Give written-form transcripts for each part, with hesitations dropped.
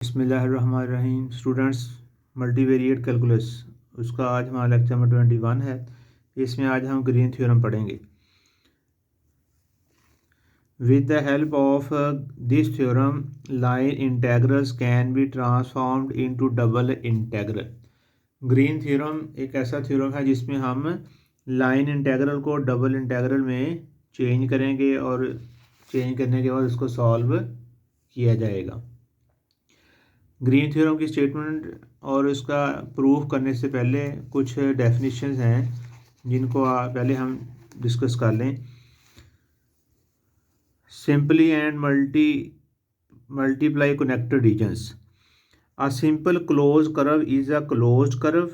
बिस्मिल्लाहिर्रहमानिर्रहीम। Students, multivariate calculus उसका आज हमारा लेक्चर नंबर 21 है। इसमें आज हम ग्रीन थ्योरम पढ़ेंगे। With the help of this theorem line integrals can be transformed into double integral. Green theorem एक ऐसा थ्योरम है जिसमें हम लाइन इंटेग्रल को डबल इंटेग्रल में चेंज करेंगे और चेंज करने के बाद उसको सॉल्व किया जाएगा। ग्रीन थ्योरम की स्टेटमेंट और उसका प्रूफ करने से पहले कुछ डेफिनेशंस हैं जिनको पहले हम डिस्कस कर लें। Simply and multiply connected regions. A simple close curve is a closed curve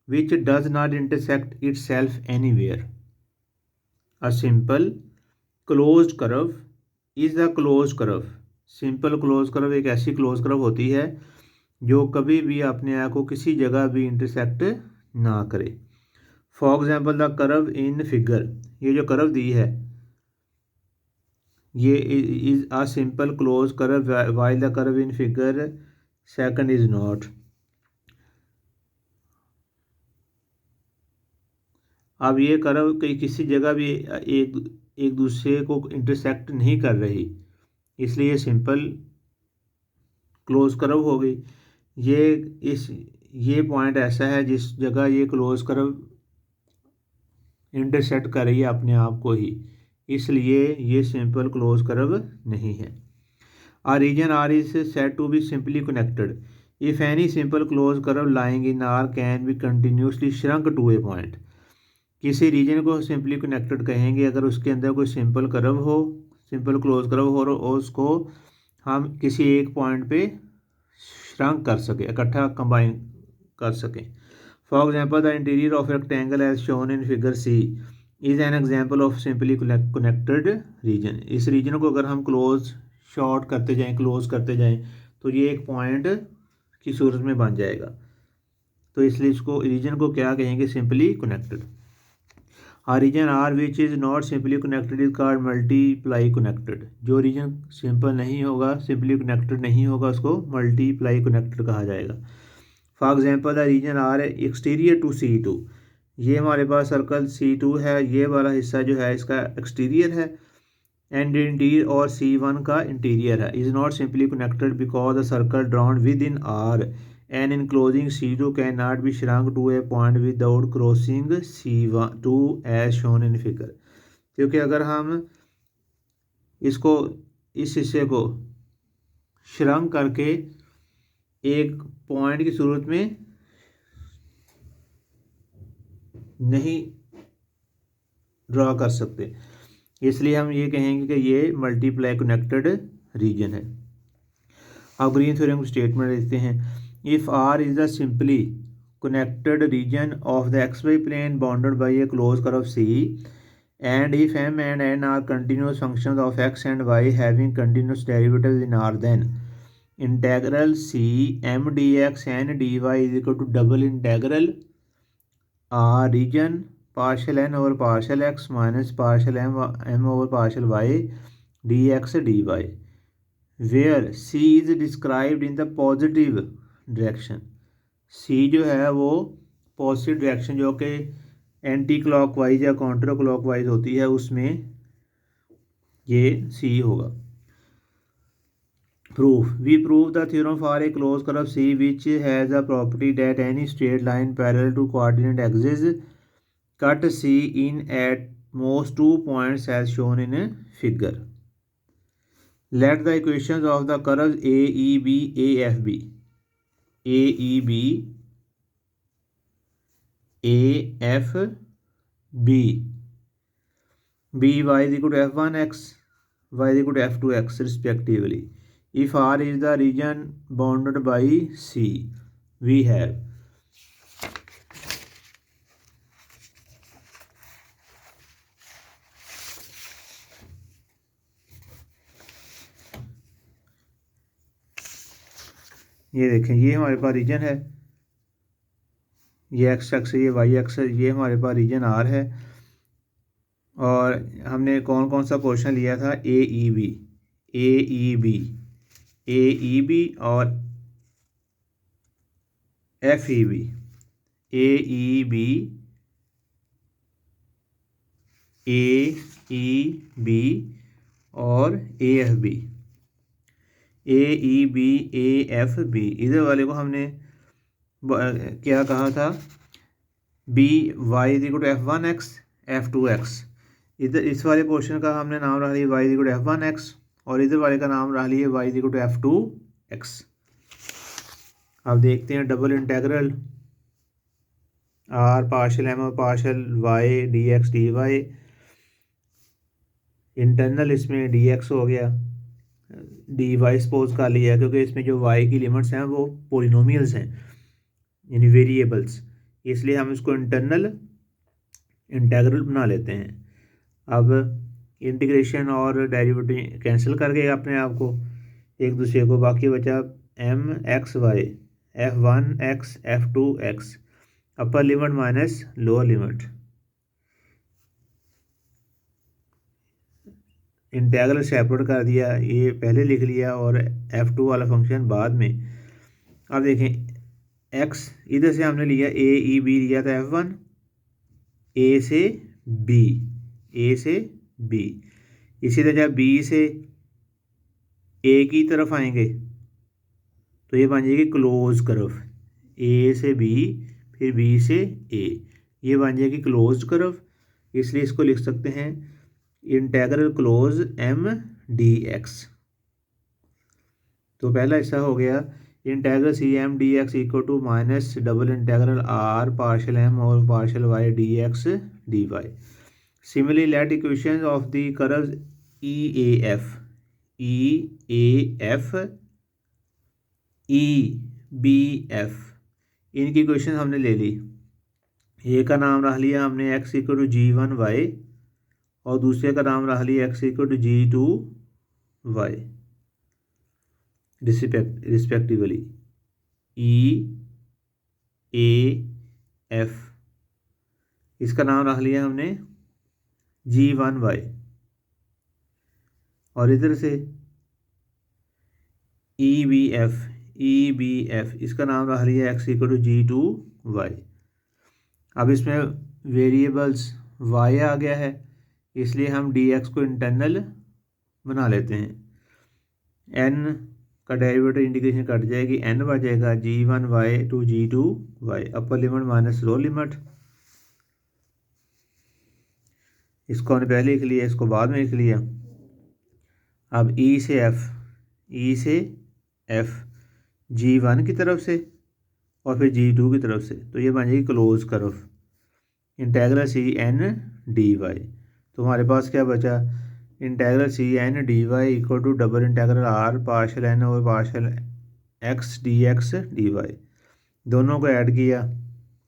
which does not intersect itself anywhere. A simple closed curve is a closed curve. Simple close curve एक ऐसी close curve होती है जो कभी भी अपने आप को किसी जगह भी इंटरसेक्ट ना करे। For example the curve in figure, ये जो कर्व दी है ये is a simple close curve while the curve in figure second is not. अब ये कर्व किसी जगह भी एक दूसरे को इंटरसेक्ट नहीं कर रही, इसलिए सिंपल क्लोज कर्व हो गई। ये पॉइंट ऐसा है जिस जगह ये क्लोज कर्व इंटरसेक्ट कर रही है अपने आप को ही, इसलिए ये सिंपल क्लोज कर्व नहीं है। A region R is said to be simply connected if any simple close curve lying in R can be continuously shrunk to a point. किसी रीजन को सिंपली कनेक्टेड कहेंगे अगर उसके अंदर कोई सिंपल कर्व हो, सिंपल क्लोज कर्व हो और उसको हम किसी एक पॉइंट पे श्रंक कर सकें, इकट्ठा कंबाइन कर सकें। For example the interior of rectangle as shown in figure C is an example of simply connected region. इस रीजन को अगर हम शॉर्ट करते जाएं, क्लोज करते जाएं तो ये एक पॉइंट की सूरत में बन जाएगा। तो इसलिए इसको रीजन को क्या कहेंगे, simply connected. A region R which is not simply connected is called multiply connected। जो रीजन सिंपल नहीं होगा, सिंपली कनेक्टेड नहीं होगा, उसको मल्टीप्लाई कनेक्टेड कहा जाएगा। For example the region R exterior to C2। ये हमारे पास सर्कल C2 है, ये वाला हिस्सा जो है इसका एक्सटीरियर है एंड इंटीरियर और C1 का इंटीरियर है। Is not simply connected because the circle drawn with in are and enclosing C2 cannot be shrunk to a point without crossing C2 as shown in figure। क्योंकि अगर हम इसको इस हिस्से को श्रंक करके एक पॉइंट की सूरत में नहीं ड्रॉ कर सकते, इसलिए हम ये कहेंगे कि ये मल्टीप्लाई कनेक्टेड रीजन है। अब ग्रीन थ्योरम की स्टेटमेंट देखते हैं। If R is the simply connected region of the xy plane bounded by a closed curve C, and if M and N are continuous functions of x and y having continuous derivatives in R, then integral C M dx and dy is equal to double integral R region partial n over partial x minus partial m over partial y dx dy, where C is described in the positive direction. C जो है वो positive direction जो कि anti clockwise या counter clockwise होती है, उसमें ये सी होगा। Proof we prove the theorem for a close curve C which has a property that any straight line parallel to coordinate axis cut C in at most 2 points as shown in figure. Let the equations of the curve A E B A F B AEB AFB BY is equal to F1x, Y is equal to F2x respectively. If R is the region bounded by C, we have ये देखें, ये हमारे पास reason है, ये x x है, ये Y x है, ये हमारे पास रीजन आर है। और हमने कौन कौन सा क्वेश्चन लिया था, ए ई बी और FEB, AEB, AEB और AFB, AEB, AFB। इधर वाले को हमने क्या कहा था, y=f1x, f2x। इधर इस वाले पोर्शन का हमने नाम रख लिया y=f1x और इधर वाले का नाम रख लिया y=f2x। अब देखते हैं double integral r partial m और partial y dx dy। Internal इसमें dx हो गया, dy सपोज कर लिया क्योंकि इसमें जो y की लिमिट्स हैं वो पोलिनोमियल्स हैं यानी वेरिएबल्स, इसलिए हम इसको इंटरनल इंटेग्रल बना लेते हैं। अब इंटीग्रेशन और डेरिवेटिव कैंसिल करके अपने आप को एक दूसरे को, बाकी बचा mxy, f1x, f2x, upper limit minus lower limit. Integral separate कर दिया, ये पहले लिख लिया और f2 वाला फंक्शन बाद में। अब देखें x इधर से हमने लिया AEB लिया था f1, A से B, इसी तरह जब B से A की तरफ आएंगे तो ये बन जाएगी क्लोज कर्व, A से B फिर B से A, ये बन जाएगी क्लोज कर्व। इसलिए इसको लिख सकते हैं इंटेग्रल क्लोज M dx। तो पहला हिस्सा हो गया integral CM dx equal to minus double integral R partial M और partial Y dx dy। Similarly, let equations of the curves EAF, EBF इनकी इक्वेशन हमने ले ली। एक का नाम रख लिया हमने x=g1y और दूसरे का नाम रख लिया x=g2y रिस्पेक्टिवली। EAF इसका नाम रख लिया हमने g1y और इधर से EBF इसका नाम रख लिया x=g2y। अब इसमें वेरिएबल्स y आ गया है, इसलिए हम dx को इंटरनल बना लेते हैं। n का डेरिवेटिव इंटीग्रेशन कट जाएगी, n बचेगा g1y to g2y, upper limit minus lower limit. इसको हमने पहले लिख लिया, इसको बाद में लिख लिया। अब E से F g1 की तरफ से और फिर g2 की तरफ से, तो ये बन जाएगी close curve integral CN dy। तो हमारे पास क्या बचा, integral CN dy equal to double integral R partial n और पार्शल x dx dy। दोनों को ऐड किया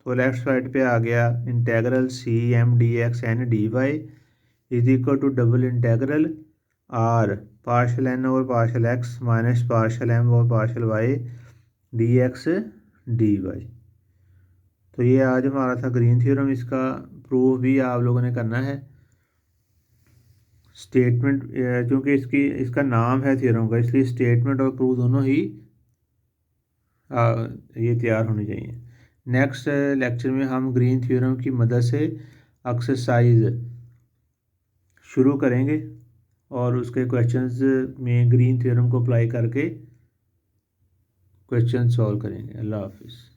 तो लेफ्ट साइड पे आ गया integral CM dx n dy is equal to double integral R partial n और partial x minus partial m और पार्शल y dx dy। तो ये आज हमारा था ग्रीन थ्योरम, इसका प्रूफ भी आप लोगों ने करना है। स्टेटमेंट क्योंकि इसका नाम है थ्योरम का, इसलिए स्टेटमेंट और प्रूफ दोनों ही ये तैयार होनी चाहिए। नेक्स्ट लेक्चर में हम ग्रीन थ्योरम की मदद से एक्सरसाइज शुरू करेंगे और उसके क्वेश्चंस में ग्रीन थ्योरम को अप्लाई करके क्वेश्चन सॉल्व करेंगे। अल्लाह हाफिज़।